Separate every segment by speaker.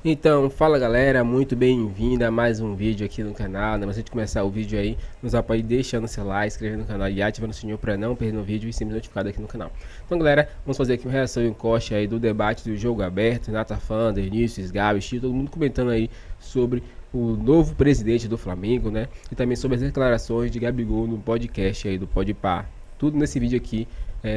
Speaker 1: Então, fala galera, muito bem-vinda a mais um vídeo aqui no canal, né? Mas antes de começar o vídeo aí, nos apoie deixando seu like, inscrevendo no canal e ativando o sininho para não perder o vídeo e ser notificado aqui no canal. Então galera, vamos fazer aqui uma reação e um corte aí do debate do jogo aberto, Nata Fander, Vinícius, Gabi, Chico, todo mundo comentando aí sobre o novo presidente do Flamengo, né? E também sobre as declarações de Gabigol no podcast aí do Podpah. Tudo nesse vídeo aqui,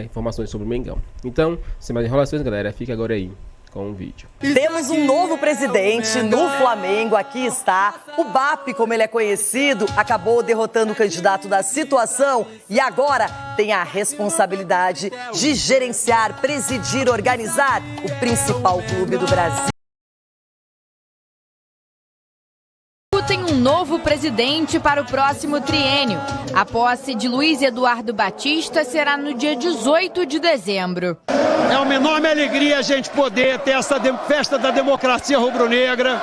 Speaker 1: informações sobre o Mengão. Então, sem mais enrolações galera, fica agora aí com o vídeo.
Speaker 2: Temos um novo presidente no Flamengo, aqui está. O BAP, como ele é conhecido, acabou derrotando o candidato da situação e agora tem a responsabilidade de gerenciar, presidir, organizar o principal clube do Brasil.
Speaker 3: Tem um novo presidente para o próximo triênio. A posse de Luiz Eduardo Batista será no dia 18 de dezembro.
Speaker 4: É uma enorme alegria a gente poder ter essa festa da democracia rubro-negra,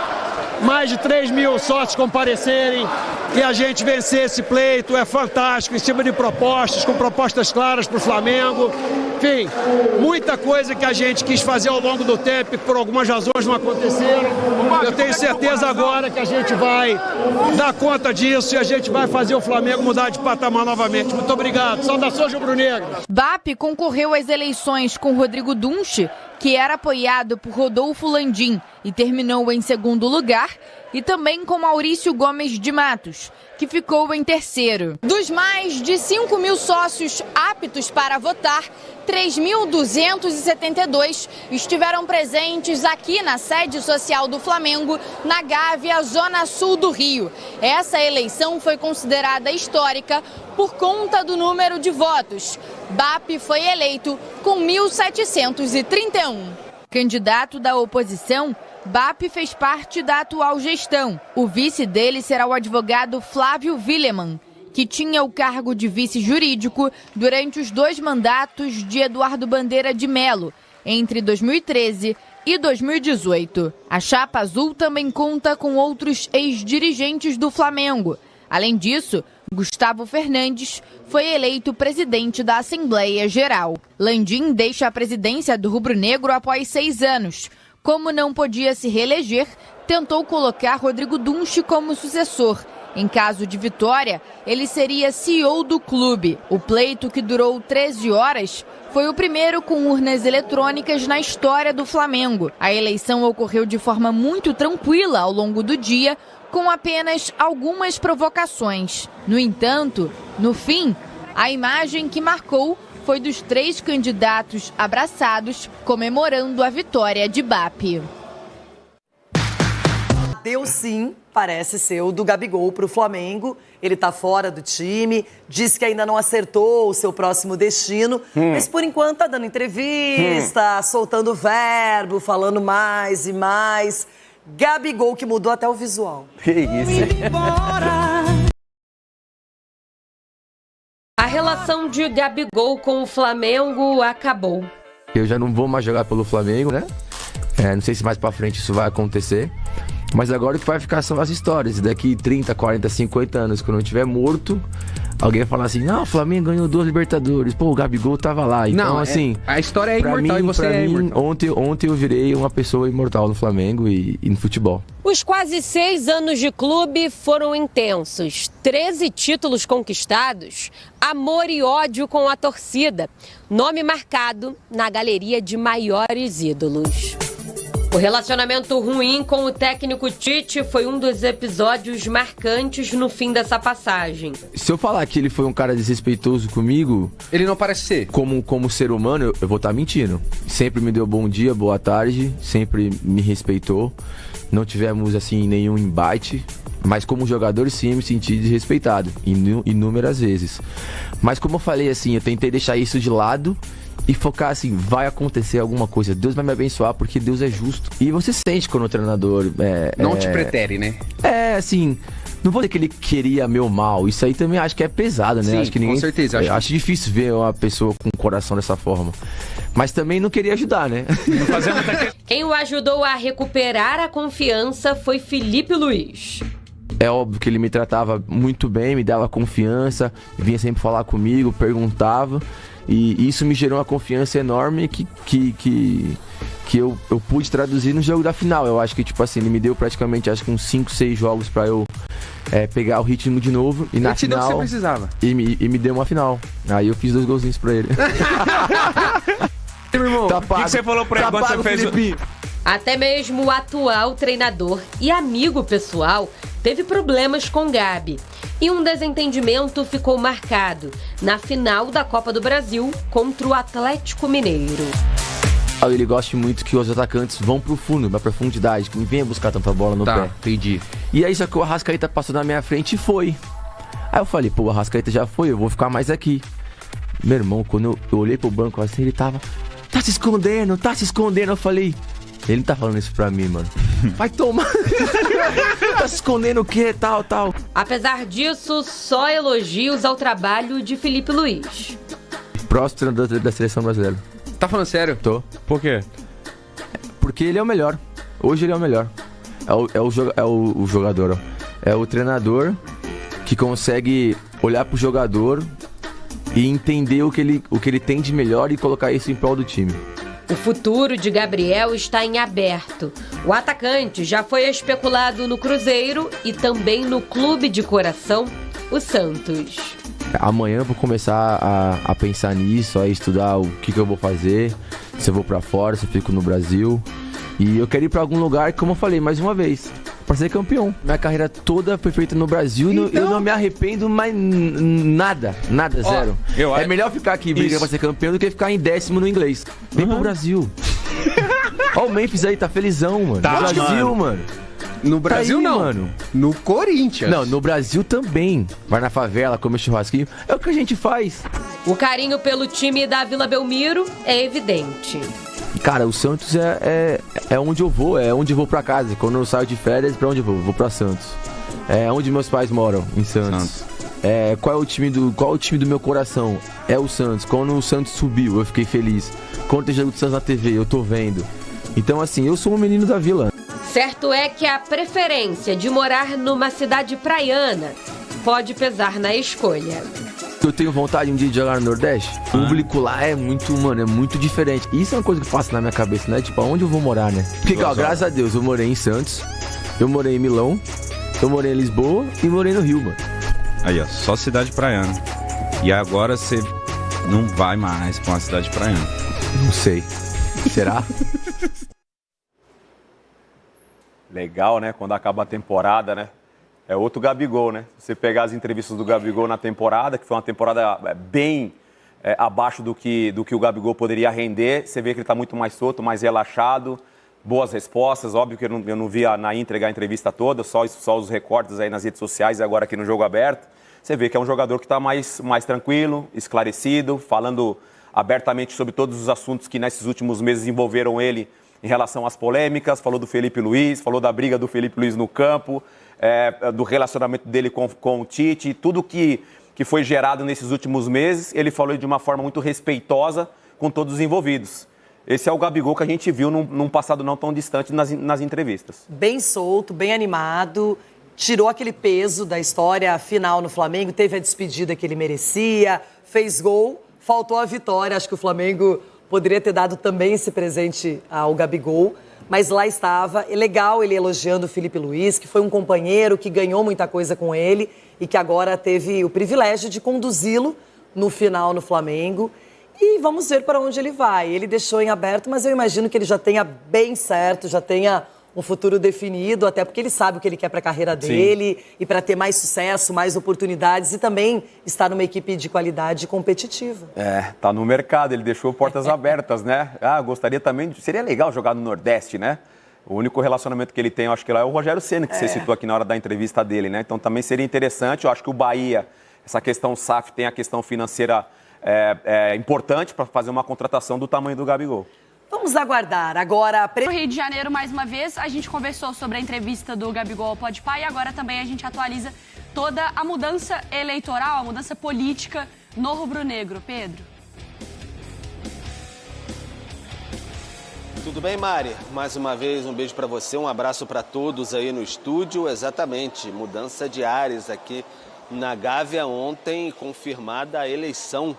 Speaker 4: mais de 3 mil sócios comparecerem e a gente vencer esse pleito. É fantástico, em cima de propostas, com propostas claras para o Flamengo. Enfim, muita coisa que a gente quis fazer ao longo do tempo e por algumas razões não aconteceram. Eu tenho certeza agora que a gente vai dar conta disso e a gente vai fazer o Flamengo mudar de patamar novamente. Muito obrigado. Saudações rubro-negras.
Speaker 3: BAP concorreu às eleições com Rodrigo Dunche, que era apoiado por Rodolfo Landim e terminou em segundo lugar, e também com Maurício Gomes de Matos, que ficou em terceiro. Dos mais de 5 mil sócios aptos para votar, 3.272 estiveram presentes aqui na sede social do Flamengo, na Gávea, zona sul do Rio. Essa eleição foi considerada histórica por conta do número de votos. BAP foi eleito com 1.731. Candidato da oposição, BAP fez parte da atual gestão. O vice dele será o advogado Flávio Willemann, que tinha o cargo de vice jurídico durante os 2 mandatos de Eduardo Bandeira de Melo, entre 2013 e 2018. A chapa azul também conta com outros ex-dirigentes do Flamengo. Além disso, Gustavo Fernandes foi eleito presidente da Assembleia Geral. Landim deixa a presidência do rubro-negro após 6 anos. Como não podia se reeleger, tentou colocar Rodrigo Dunche como sucessor. Em caso de vitória, ele seria CEO do clube. O pleito, que durou 13 horas, foi o primeiro com urnas eletrônicas na história do Flamengo. A eleição ocorreu de forma muito tranquila ao longo do dia, com apenas algumas provocações. No entanto, no fim, a imagem que marcou foi dos 3 candidatos abraçados, comemorando a vitória de BAP.
Speaker 2: Deu sim, parece ser o do Gabigol para o Flamengo. Ele está fora do time, diz que ainda não acertou o seu próximo destino, mas por enquanto está dando entrevista, soltando verbo, falando mais e mais. Gabigol, que mudou até o visual.
Speaker 5: Que isso?
Speaker 6: A relação de Gabigol com o Flamengo acabou.
Speaker 5: Eu já não vou mais jogar pelo Flamengo, né? Não sei se mais pra frente isso vai acontecer. Mas agora o que vai ficar são as histórias. Daqui 30, 40, 50 anos, quando eu estiver morto, alguém vai falar assim: não, o Flamengo ganhou 2 Libertadores. Pô, o Gabigol tava lá. Então,
Speaker 7: não,
Speaker 5: assim,
Speaker 7: a história é imortal e você é imortal.
Speaker 5: Ontem eu virei uma pessoa imortal no Flamengo e no futebol.
Speaker 6: Os quase 6 anos de clube foram intensos. 13 títulos conquistados, amor e ódio com a torcida. Nome marcado na galeria de maiores ídolos. O relacionamento ruim com o técnico Tite foi um dos episódios marcantes no fim dessa passagem.
Speaker 5: Se eu falar que ele foi um cara desrespeitoso comigo...
Speaker 7: Ele não parece ser.
Speaker 5: Como ser humano, eu vou estar mentindo. Sempre me deu bom dia, boa tarde, sempre me respeitou. Não tivemos, assim, nenhum embate. Mas como jogador, sim, me senti desrespeitado. Inúmeras vezes. Mas como eu falei, assim, eu tentei deixar isso de lado e focar assim: vai acontecer alguma coisa, Deus vai me abençoar porque Deus é justo. E você sente quando o treinador
Speaker 7: não te pretere, né?
Speaker 5: Assim, não vou dizer que ele queria meu mal. Isso aí também acho que é pesado, né?
Speaker 7: Sim,
Speaker 5: acho que ninguém,
Speaker 7: com certeza.
Speaker 5: Acho difícil ver uma pessoa com o coração dessa forma. Mas também não queria ajudar, né?
Speaker 6: Quem o ajudou a recuperar a confiança foi Felipe Luiz.
Speaker 5: É óbvio que ele me tratava muito bem, me dava confiança, vinha sempre falar comigo, perguntava. E isso me gerou uma confiança enorme que que eu pude traduzir no jogo da final. Eu acho que, tipo assim, ele me deu praticamente, acho que uns 5, 6 jogos pra eu pegar o ritmo de novo. E na final...
Speaker 7: Ele te deu o que você precisava.
Speaker 5: E me deu uma final. Aí eu fiz 2 golzinhos pra ele.
Speaker 7: Meu irmão,
Speaker 5: Tá pago.
Speaker 7: o que você falou pra ele quando você fez
Speaker 5: Felipe.
Speaker 6: Até mesmo o atual treinador e amigo pessoal teve problemas com Gabi. E um desentendimento ficou marcado na final da Copa do Brasil contra o Atlético Mineiro.
Speaker 5: Ele gosta muito que os atacantes vão pro fundo, pra profundidade, que não venha buscar tanta bola no pé.
Speaker 7: Entendi.
Speaker 5: E aí só que o Arrascaeta passou na minha frente e foi. Aí eu falei, pô, o Arrascaeta já foi, eu vou ficar mais aqui. Meu irmão, quando eu olhei pro banco assim, ele tava... Tá se escondendo. Eu falei... Ele não tá falando isso pra mim, mano. Vai tomar. Tá se escondendo o quê? Tal.
Speaker 6: Apesar disso, só elogios ao trabalho de Felipe Luiz.
Speaker 5: Próximo treinador da seleção brasileira.
Speaker 7: Tá falando sério?
Speaker 5: Tô.
Speaker 7: Por quê?
Speaker 5: Porque ele é o melhor. Hoje ele é o melhor. É o jogador, ó. É o treinador que consegue olhar pro jogador e entender o que ele tem de melhor e colocar isso em prol do time.
Speaker 6: O futuro de Gabriel está em aberto. O atacante já foi especulado no Cruzeiro e também no clube de coração, o Santos.
Speaker 5: Amanhã eu vou começar a pensar nisso, a estudar o que eu vou fazer, se eu vou pra fora, se eu fico no Brasil. E eu quero ir pra algum lugar, como eu falei, mais uma vez, pra ser campeão. Minha carreira toda foi feita no Brasil, então... eu não me arrependo, mas nada, zero. É melhor ficar aqui brigando pra ser campeão do que ficar em 10º no inglês. Vem pro Brasil. Ó o Memphis aí, tá felizão, mano.
Speaker 7: Tá,
Speaker 5: no Brasil, mano.
Speaker 7: No Brasil
Speaker 5: aí,
Speaker 7: não,
Speaker 5: mano.
Speaker 7: No Corinthians.
Speaker 5: Não, no Brasil também. Vai na favela, come churrasquinho. É o que a gente faz.
Speaker 6: O carinho pelo time da Vila Belmiro é evidente.
Speaker 5: Cara, o Santos é onde eu vou, é onde eu vou pra casa. Quando eu saio de férias, pra onde eu vou? Vou pra Santos. É onde meus pais moram, em Santos. Qual é o time do meu coração? É o Santos. Quando o Santos subiu, eu fiquei feliz. Quando tem jogo do Santos na TV, eu tô vendo. Então, assim, eu sou um menino da Vila.
Speaker 6: Certo é que a preferência de morar numa cidade praiana pode pesar na escolha.
Speaker 5: Eu tenho vontade um dia de jogar no Nordeste. O público lá é muito diferente. Isso é uma coisa que passa na minha cabeça, né? Tipo, aonde eu vou morar, né? Porque, graças a Deus, eu morei em Santos, eu morei em Milão, eu morei em Lisboa e morei no Rio, mano.
Speaker 8: Aí, ó, só cidade praiana. E agora você não vai mais pra uma cidade praiana.
Speaker 5: Não sei. Será?
Speaker 9: Legal, né? Quando acaba a temporada, né? É outro Gabigol, né? Você pegar as entrevistas do Gabigol na temporada, que foi uma temporada bem abaixo do que o Gabigol poderia render, você vê que ele está muito mais solto, mais relaxado, boas respostas. Óbvio que eu não vi na íntegra a entrevista toda, só os recortes aí nas redes sociais e agora aqui no Jogo Aberto. Você vê que é um jogador que está mais tranquilo, esclarecido, falando abertamente sobre todos os assuntos que nesses últimos meses envolveram ele em relação às polêmicas, falou do Felipe Luiz, falou da briga do Felipe Luiz no campo, do relacionamento dele com o Tite, tudo que foi gerado nesses últimos meses, ele falou de uma forma muito respeitosa com todos os envolvidos. Esse é o Gabigol que a gente viu num passado não tão distante nas entrevistas.
Speaker 2: Bem solto, bem animado, tirou aquele peso da história final no Flamengo, teve a despedida que ele merecia, fez gol, faltou a vitória. Acho que o Flamengo poderia ter dado também esse presente ao Gabigol, mas lá estava. É legal ele elogiando o Felipe Luiz, que foi um companheiro que ganhou muita coisa com ele e que agora teve o privilégio de conduzi-lo no final no Flamengo. E vamos ver para onde ele vai. Ele deixou em aberto, mas eu imagino que ele já tenha bem certo, já tenha um futuro definido, até porque ele sabe o que ele quer para a carreira dele. Sim. E para ter mais sucesso, mais oportunidades e também estar numa equipe de qualidade competitiva.
Speaker 9: Tá no mercado, ele deixou portas abertas, né? Gostaria também, seria legal jogar no Nordeste, né? O único relacionamento que ele tem, eu acho que lá é o Rogério Ceni, que você citou aqui na hora da entrevista dele, né? Então também seria interessante, eu acho que o Bahia, essa questão SAF tem a questão financeira importante para fazer uma contratação do tamanho do Gabigol.
Speaker 2: Vamos aguardar. Agora...
Speaker 10: No Rio de Janeiro, mais uma vez, a gente conversou sobre a entrevista do Gabigol ao Podpah e agora também a gente atualiza toda a mudança eleitoral, a mudança política no rubro-negro. Pedro.
Speaker 11: Tudo bem, Mari? Mais uma vez, um beijo para você, um abraço para todos aí no estúdio. Exatamente, mudança de ares aqui na Gávea. Ontem confirmada a eleição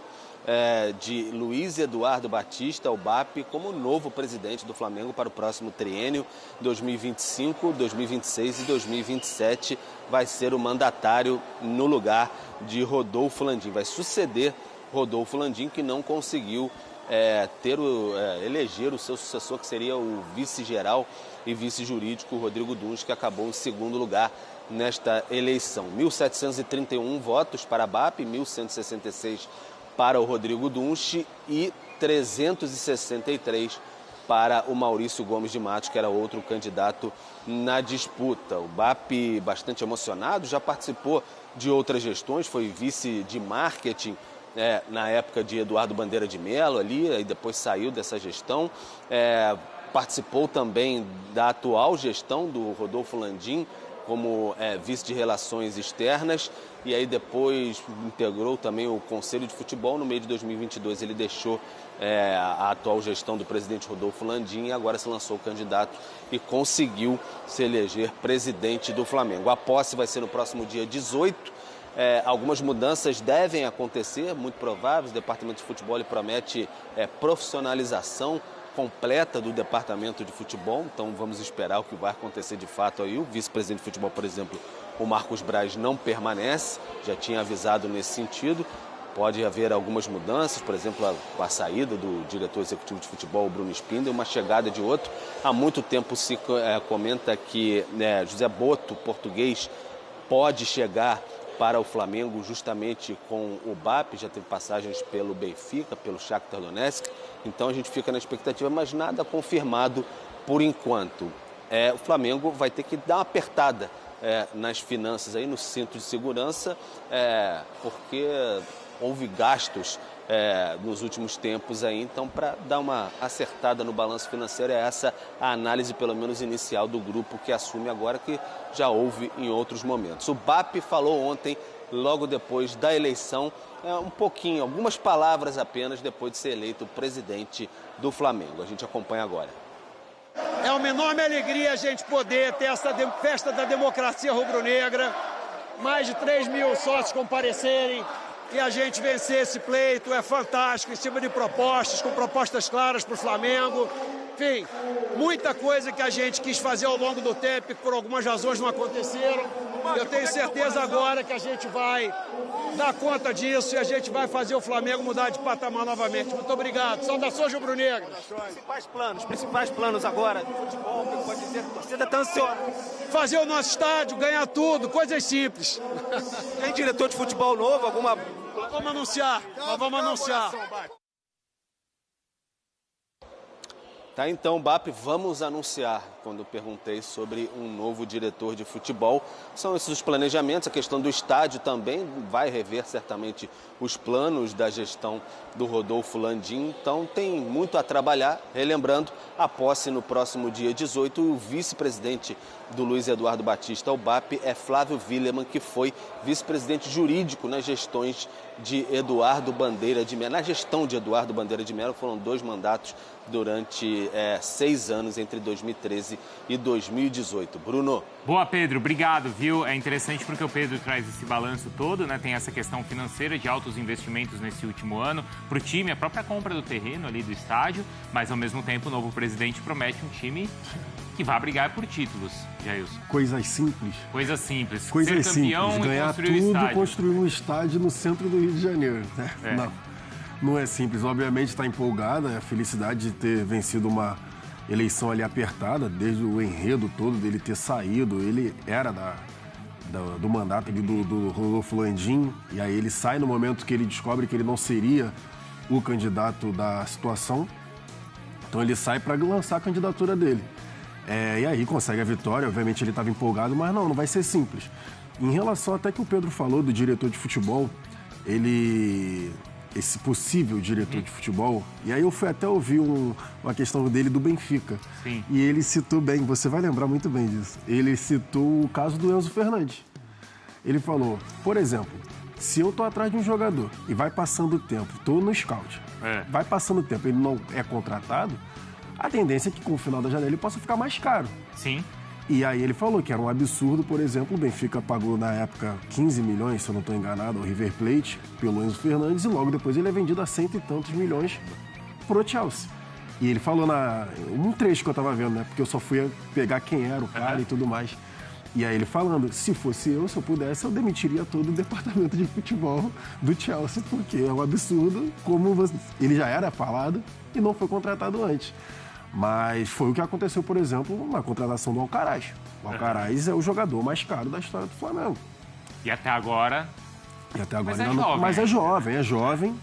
Speaker 11: de Luiz Eduardo Batista, o BAP, como novo presidente do Flamengo para o próximo triênio 2025, 2026 e 2027. Vai ser o mandatário no lugar de Rodolfo Landim. Vai suceder Rodolfo Landim, que não conseguiu eleger o seu sucessor, que seria o vice-geral e vice-jurídico Rodrigo Dunsch, que acabou em segundo lugar nesta eleição. 1.731 votos para a BAP, 1.166 para o Rodrigo Dunsch e 363 para o Maurício Gomes de Matos, que era outro candidato na disputa. O BAP bastante emocionado, já participou de outras gestões, foi vice de marketing na época de Eduardo Bandeira de Mello ali, e depois saiu dessa gestão. Participou também da atual gestão do Rodolfo Landim como vice de Relações Externas, e aí depois integrou também o Conselho de Futebol. No meio de 2022 ele deixou a atual gestão do presidente Rodolfo Landim e agora se lançou candidato e conseguiu se eleger presidente do Flamengo. A posse vai ser no próximo dia 18. Algumas mudanças devem acontecer, muito prováveis. O Departamento de Futebol ele promete profissionalização completa do Departamento de Futebol, então vamos esperar o que vai acontecer de fato aí. O vice-presidente de futebol, por exemplo, o Marcos Braz, não permanece, já tinha avisado nesse sentido. Pode haver algumas mudanças, por exemplo, a saída do diretor executivo de futebol, o Bruno Spindel, uma chegada de outro. Há muito tempo se comenta que José Boto, português, pode chegar para o Flamengo justamente com o BAP, já teve passagens pelo Benfica, pelo Shakhtar Donetsk, então a gente fica na expectativa, mas nada confirmado por enquanto. O Flamengo vai ter que dar uma apertada nas finanças, aí, no cinto de segurança, porque houve gastos nos últimos tempos aí, então para dar uma acertada no balanço financeiro, essa a análise pelo menos inicial do grupo que assume agora, que já houve em outros momentos. O BAP falou ontem, logo depois da eleição, algumas palavras apenas depois de ser eleito presidente do Flamengo. A gente acompanha agora.
Speaker 4: É uma enorme alegria a gente poder ter essa festa da democracia rubro-negra, mais de 3 mil sócios comparecerem, e a gente vencer esse pleito é fantástico, em cima de propostas, com propostas claras para o Flamengo. Enfim, muita coisa que a gente quis fazer ao longo do tempo e que por algumas razões não aconteceram. Eu tenho certeza agora que a gente vai dar conta disso e a gente vai fazer o Flamengo mudar de patamar novamente. Muito obrigado. Saudações rubro-negras.
Speaker 12: Principais planos agora do futebol, que pode dizer que a torcida está ansiosa.
Speaker 4: Fazer o nosso estádio, ganhar tudo, coisas simples.
Speaker 12: Tem diretor de futebol novo, alguma...
Speaker 4: Vamos anunciar, vamos anunciar.
Speaker 11: Tá, então, BAP, vamos anunciar. Quando eu perguntei sobre um novo diretor de futebol, são esses os planejamentos. A questão do estádio também vai rever certamente os planos da gestão do Rodolfo Landim. Então tem muito a trabalhar. Relembrando, a posse no próximo dia 18, o vice-presidente do Luiz Eduardo Batista, o BAP, é Flávio Willemann, que foi vice-presidente jurídico nas gestões de Eduardo Bandeira de Mello. Na gestão de Eduardo Bandeira de Mello foram 2 mandatos durante 6 anos, entre 2013 e 2018. Bruno.
Speaker 13: Boa, Pedro. Obrigado, viu? É interessante porque o Pedro traz esse balanço todo, né? Tem essa questão financeira de altos investimentos nesse último ano para o time, a própria compra do terreno ali do estádio, mas ao mesmo tempo o novo presidente promete um time que vai brigar por títulos, Jailson.
Speaker 14: Coisas simples.
Speaker 13: Coisas simples.
Speaker 14: Coisas
Speaker 13: Ser campeão
Speaker 14: simples. Ganhar
Speaker 13: e construir
Speaker 14: tudo,
Speaker 13: o estádio.
Speaker 14: Construir um estádio no centro do Rio de Janeiro. Né? Não é simples. Obviamente está empolgada, a felicidade de ter vencido uma eleição ali apertada, desde o enredo todo dele ter saído. Ele era do mandato ali do Rodolfo Landim, e aí ele sai no momento que ele descobre que ele não seria o candidato da situação. Então ele sai para lançar a candidatura dele. E aí consegue a vitória. Obviamente ele estava empolgado, mas não vai ser simples. Em relação até que o Pedro falou do diretor de futebol, esse possível diretor de futebol, e aí eu fui até ouvir uma questão dele do Benfica.
Speaker 13: Sim.
Speaker 14: E ele citou bem, você vai lembrar muito bem disso, ele citou o caso do Enzo Fernandes. Ele falou, por exemplo, se eu tô atrás de um jogador e vai passando o tempo, tô no scout, vai passando o tempo, ele não é contratado, a tendência é que com o final da janela ele possa ficar mais caro.
Speaker 13: Sim.
Speaker 14: E aí ele falou que era um absurdo, por exemplo, o Benfica pagou na época 15 milhões, se eu não estou enganado, ao River Plate, pelo Enzo Fernandes, e logo depois ele é vendido a 100 e tantos milhões pro Chelsea. E ele falou um trecho que eu tava vendo, né? Porque eu só fui pegar quem era o cara e tudo mais. E aí ele falando, se fosse eu, se eu pudesse, eu demitiria todo o departamento de futebol do Chelsea, porque é um absurdo como ele já era falado e não foi contratado antes. Mas foi o que aconteceu, por exemplo, na contratação do Alcaraz. O Alcaraz é o jogador mais caro da história do Flamengo.
Speaker 13: E até agora...
Speaker 14: Mas é jovem,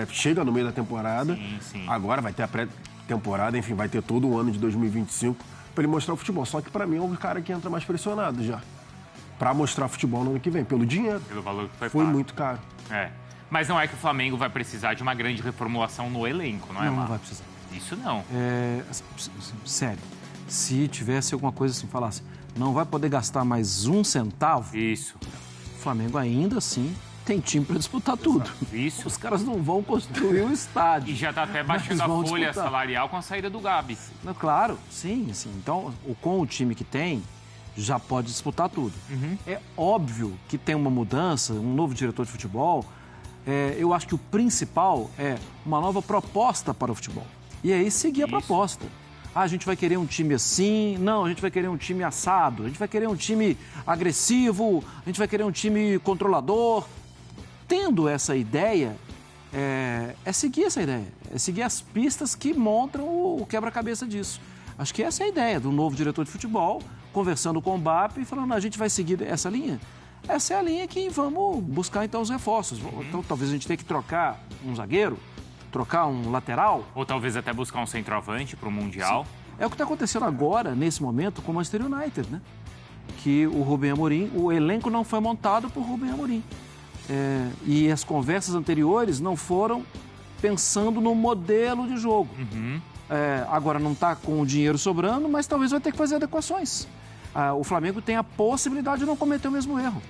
Speaker 14: chega no meio da temporada.
Speaker 13: Sim.
Speaker 14: Agora vai ter a pré-temporada, enfim, vai ter todo o ano de 2025 para ele mostrar o futebol. Só que para mim é um cara que entra mais pressionado já. Para mostrar futebol no ano que vem, pelo dinheiro.
Speaker 13: Pelo valor que
Speaker 14: foi muito caro.
Speaker 13: Mas não é que o Flamengo vai precisar de uma grande reformulação no elenco, não é, Marcos?
Speaker 15: Não vai precisar.
Speaker 13: Isso não.
Speaker 15: Sério, se tivesse alguma coisa assim, falasse, não vai poder gastar mais um centavo.
Speaker 13: Isso.
Speaker 15: O Flamengo ainda assim tem time para disputar tudo.
Speaker 13: Isso.
Speaker 15: Os caras não vão construir o estádio.
Speaker 13: E já está até baixando a folha salarial com a saída do Gabi.
Speaker 15: Claro, sim. Então, com o time que tem, já pode disputar tudo. É óbvio que tem uma mudança, um novo diretor de futebol. Eu acho que o principal é uma nova proposta para o futebol. E aí seguir a proposta. A gente vai querer um time assim, não, a gente vai querer um time assado, a gente vai querer um time agressivo, a gente vai querer um time controlador. Tendo essa ideia, é seguir essa ideia, é seguir as pistas que montam o quebra-cabeça disso. Acho que essa é a ideia do novo diretor de futebol, conversando com o BAP e falando, a gente vai seguir essa linha. Essa é a linha que vamos buscar, então, os reforços. Então, talvez a gente tenha que trocar um zagueiro, trocar um lateral.
Speaker 13: Ou talvez até buscar um centroavante para o Mundial.
Speaker 15: Sim. É o que está acontecendo agora, nesse momento, com o Manchester United, né? Que o Rubem Amorim, o elenco não foi montado por Rubem Amorim. E as conversas anteriores não foram pensando no modelo de jogo. Agora não está com o dinheiro sobrando, mas talvez vai ter que fazer adequações. O Flamengo tem a possibilidade de não cometer o mesmo erro.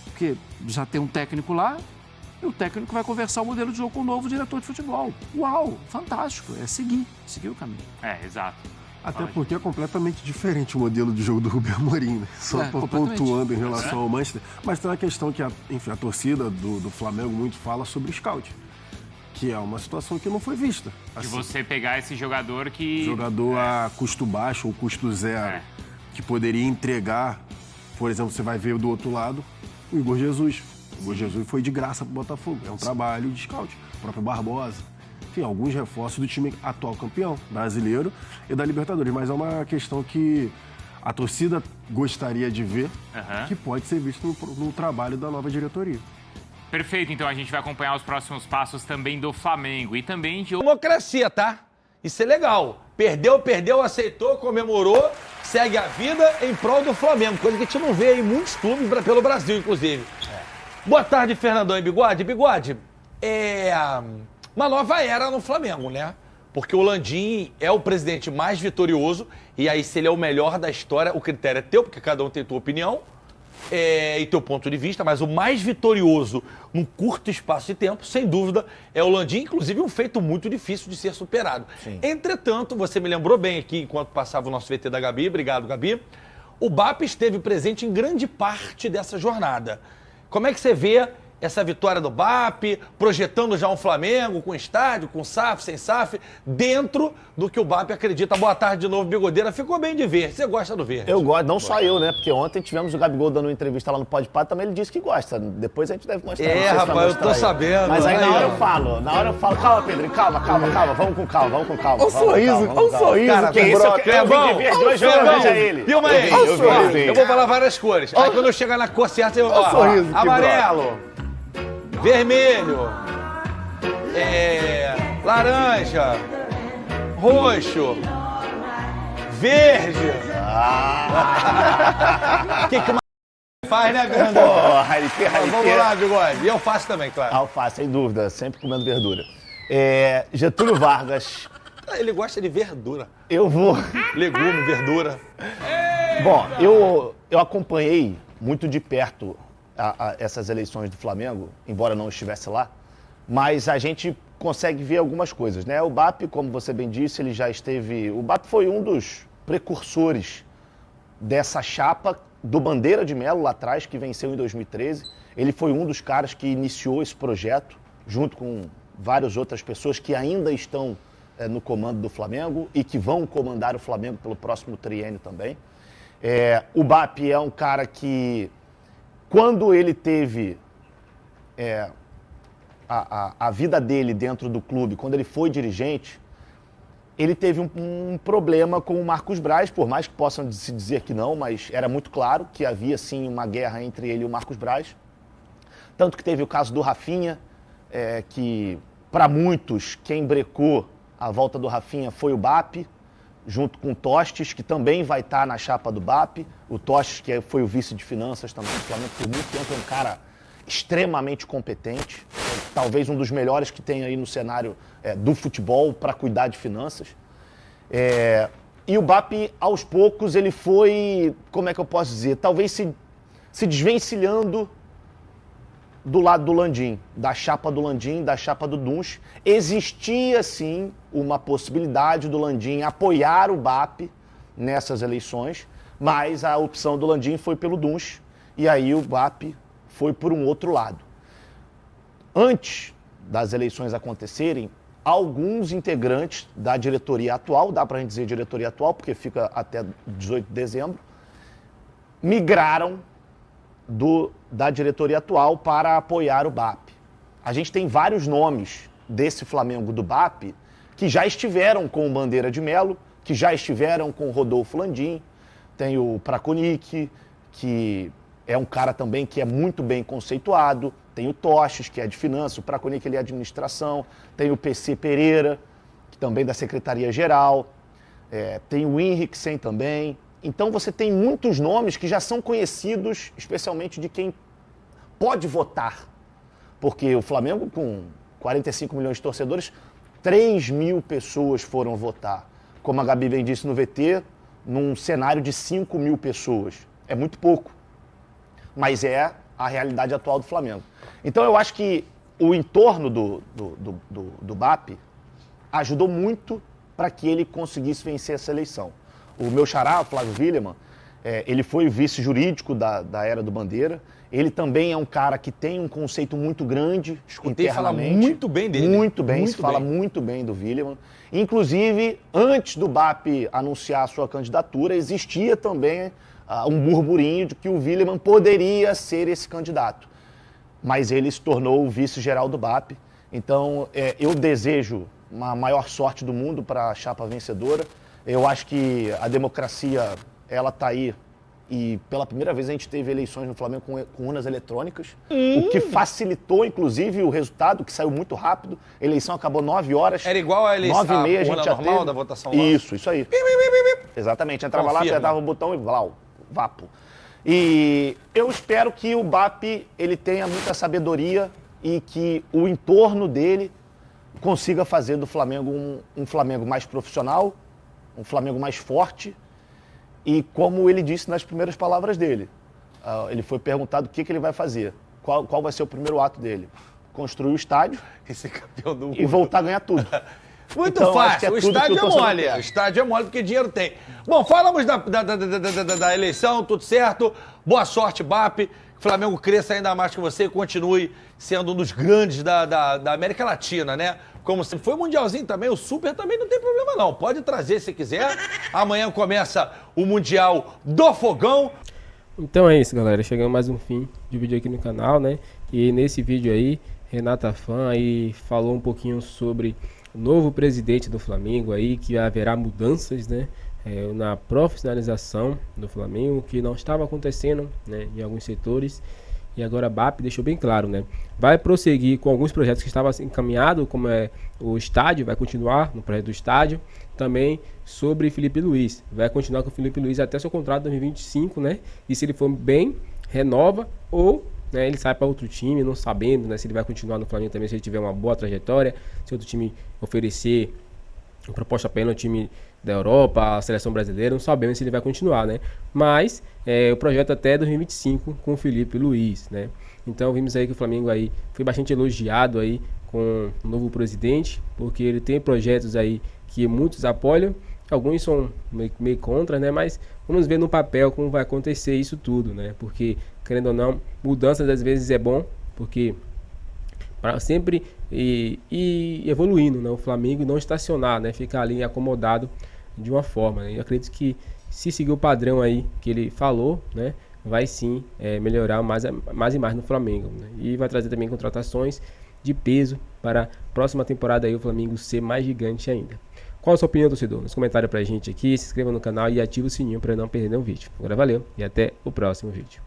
Speaker 15: Porque já tem um técnico lá, e o técnico vai conversar o modelo de jogo com o novo diretor de futebol. Uau, fantástico, seguir o caminho.
Speaker 13: Exato.
Speaker 14: Até porque é completamente diferente o modelo de jogo do Rubem Amorim, né? Só pontuando em relação ao Manchester. Mas tem uma questão que, a torcida do Flamengo muito fala sobre scout, que é uma situação que não foi vista.
Speaker 13: De você pegar esse jogador que...
Speaker 14: Jogador a custo baixo ou custo zero, que poderia entregar, por exemplo, você vai ver do outro lado, o Igor Jesus. O Igor Jesus foi de graça pro Botafogo, é um trabalho de scout. O próprio Barbosa. Enfim, alguns reforços do time atual campeão brasileiro e da Libertadores. Mas é uma questão que a torcida gostaria de ver, que pode ser visto no trabalho da nova diretoria.
Speaker 13: Perfeito, então a gente vai acompanhar os próximos passos também do Flamengo e também de...
Speaker 16: Democracia, tá? Isso é legal. Perdeu, aceitou, comemorou, segue a vida em prol do Flamengo. Coisa que a gente não vê em muitos clubes pelo Brasil, inclusive. Boa tarde, Fernandão e Bigode. Bigode, uma nova era no Flamengo, né? Porque o Landim é o presidente mais vitorioso, e aí se ele é o melhor da história, o critério é teu, porque cada um tem tua opinião e teu ponto de vista, mas o mais vitorioso num curto espaço de tempo, sem dúvida, é o Landim, inclusive um feito muito difícil de ser superado. Sim. Entretanto, você me lembrou bem aqui, enquanto passava o nosso VT da Gabi, obrigado, Gabi, o BAP esteve presente em grande parte dessa jornada. Como é que você vê essa vitória do BAP, projetando já um Flamengo com estádio, com SAF, sem SAF, dentro do que o BAP acredita? Boa tarde de novo, Bigodeira. Ficou bem de ver. Você gosta do verde?
Speaker 17: Eu gosto, não só eu, né? Porque ontem tivemos o Gabigol dando uma entrevista lá no Podpah, também ele disse que gosta. Depois a gente deve mostrar.
Speaker 16: Rapaz, eu tô sabendo.
Speaker 17: Mas aí na hora eu falo, calma, Pedrinho, calma, vamos com calma. Olha o sorriso,
Speaker 16: cara,
Speaker 17: que isso, eu vim de verde, hoje eu vejo ele.
Speaker 16: E uma aí? Eu vou falar várias cores. Aí quando eu chegar na cor certa, eu amarelo. Vermelho, laranja, roxo, verde. O que uma faz, né, Grandão? Vamos lá, Bigode. E eu faço também, claro.
Speaker 17: Alface, sem dúvida, sempre comendo verdura. Getúlio Vargas.
Speaker 16: Ele gosta de verdura.
Speaker 17: Eu vou.
Speaker 16: Legume, verdura.
Speaker 17: Bom, eu acompanhei muito de perto essas eleições do Flamengo, embora não estivesse lá, mas a gente consegue ver algumas coisas, né? O BAP, como você bem disse, ele já esteve... O BAP foi um dos precursores dessa chapa do Bandeira de Melo lá atrás, que venceu em 2013. Ele foi um dos caras que iniciou esse projeto, junto com várias outras pessoas que ainda estão no comando do Flamengo e que vão comandar o Flamengo pelo próximo triênio também. O BAP é um cara que, quando ele teve a vida dele dentro do clube, quando ele foi dirigente, ele teve um problema com o Marcos Braz, por mais que possam se dizer que não, mas era muito claro que havia sim uma guerra entre ele e o Marcos Braz. Tanto que teve o caso do Rafinha, que para muitos quem brecou a volta do Rafinha foi o BAP, junto com o Tostes, que também vai estar na chapa do BAP. O Tostes, que foi o vice de finanças também do Flamengo por muito tempo, é um cara extremamente competente, talvez um dos melhores que tem aí no cenário do futebol para cuidar de finanças. E o BAP, aos poucos, ele foi, como é que eu posso dizer, talvez se desvencilhando do lado do Landim, da chapa do Landim, da chapa do Dunche. Existia, sim, uma possibilidade do Landim apoiar o BAP nessas eleições, mas a opção do Landim foi pelo Dunche, e aí o BAP foi por um outro lado. Antes das eleições acontecerem, alguns integrantes da diretoria atual, dá pra gente dizer diretoria atual, porque fica até 18 de dezembro, migraram da diretoria atual para apoiar o BAP. A gente tem vários nomes desse Flamengo do BAP que já estiveram com o Bandeira de Melo, que já estiveram com o Rodolfo Landim. Tem o Praconic, que é um cara também que é muito bem conceituado. Tem o Tostes, que é de finanças, o Praconic ele é administração. Tem o PC Pereira, que também é da Secretaria-Geral. Tem o Henriksen também. Então você tem muitos nomes que já são conhecidos, especialmente de quem pode votar. Porque o Flamengo, com 45 milhões de torcedores, 3 mil pessoas foram votar. Como a Gabi bem disse no VT, num cenário de 5 mil pessoas. É muito pouco, mas é a realidade atual do Flamengo. Então eu acho que o entorno do BAP ajudou muito para que ele conseguisse vencer essa eleição. O meu xará, Flávio Willemann, ele foi o vice jurídico da era do Bandeira. Ele também é um cara que tem um conceito muito grande internamente.
Speaker 16: Fala muito bem dele.
Speaker 17: Muito bem, se fala muito bem do Willemann. Inclusive, antes do BAP anunciar a sua candidatura, existia também um burburinho de que o Willemann poderia ser esse candidato. Mas ele se tornou o vice-geral do BAP. Então, eu desejo uma maior sorte do mundo para a chapa vencedora. Eu acho que a democracia, ela está aí. E pela primeira vez a gente teve eleições no Flamengo com urnas eletrônicas, o que facilitou, inclusive, o resultado, que saiu muito rápido. A eleição acabou 9 horas.
Speaker 16: Era igual a eleição
Speaker 17: 9h30 a gente já
Speaker 16: normal
Speaker 17: teve.
Speaker 16: da votação lá?
Speaker 17: Isso aí. Exatamente. Entrava lá, apertava o botão e blau, vapo. E eu espero que o BAP ele tenha muita sabedoria e que o entorno dele consiga fazer do Flamengo um Flamengo mais profissional, um Flamengo mais forte. E como ele disse nas primeiras palavras dele, ele foi perguntado o que ele vai fazer, qual vai ser o primeiro ato dele. Construir o estádio e voltar a ganhar tudo.
Speaker 16: Muito fácil, o estádio é mole. O estádio é mole porque dinheiro tem. Bom, falamos da eleição, tudo certo. Boa sorte, BAP. Que o Flamengo cresça ainda mais que você e continue sendo um dos grandes da América Latina, né? Como se foi o Mundialzinho também, o Super também não tem problema não. Pode trazer se quiser. Amanhã começa o Mundial do Fogão.
Speaker 1: Então é isso, galera. Chegamos mais um fim de vídeo aqui no canal, né? E nesse vídeo aí, Renata Fã aí falou um pouquinho sobre o novo presidente do Flamengo aí, que haverá mudanças, né? Na profissionalização do Flamengo, que não estava acontecendo, né, em alguns setores. E agora a BAP deixou bem claro, né? Vai prosseguir com alguns projetos que estavam encaminhados, como o estádio, vai continuar no projeto do estádio. Também sobre Felipe Luiz. Vai continuar com o Felipe Luiz até seu contrato de 2025, né? E se ele for bem, renova ou, né, ele sai para outro time, não sabendo, né, se ele vai continuar no Flamengo também, se ele tiver uma boa trajetória, se outro time oferecer uma proposta para ele no time da Europa, a seleção brasileira, não sabemos se ele vai continuar, né? Mas o projeto até 2025 com o Felipe Luiz, né? Então vimos aí que o Flamengo aí foi bastante elogiado aí com o novo presidente, porque ele tem projetos aí que muitos apoiam Alguns são meio contra, né? Mas vamos ver no papel como vai acontecer isso tudo, né? Porque, querendo ou não, mudanças às vezes é bom, porque para sempre ir evoluindo, né? O Flamengo não estacionar, né? Ficar ali acomodado de uma forma, né? Eu acredito que se seguir o padrão aí que ele falou, né? Vai sim melhorar mais e mais no Flamengo, né? E vai trazer também contratações de peso para a próxima temporada aí o Flamengo ser mais gigante ainda. Qual a sua opinião, torcedor? Nos comentários pra gente aqui, se inscreva no canal e ative o sininho para não perder nenhum vídeo. Agora valeu e até o próximo vídeo.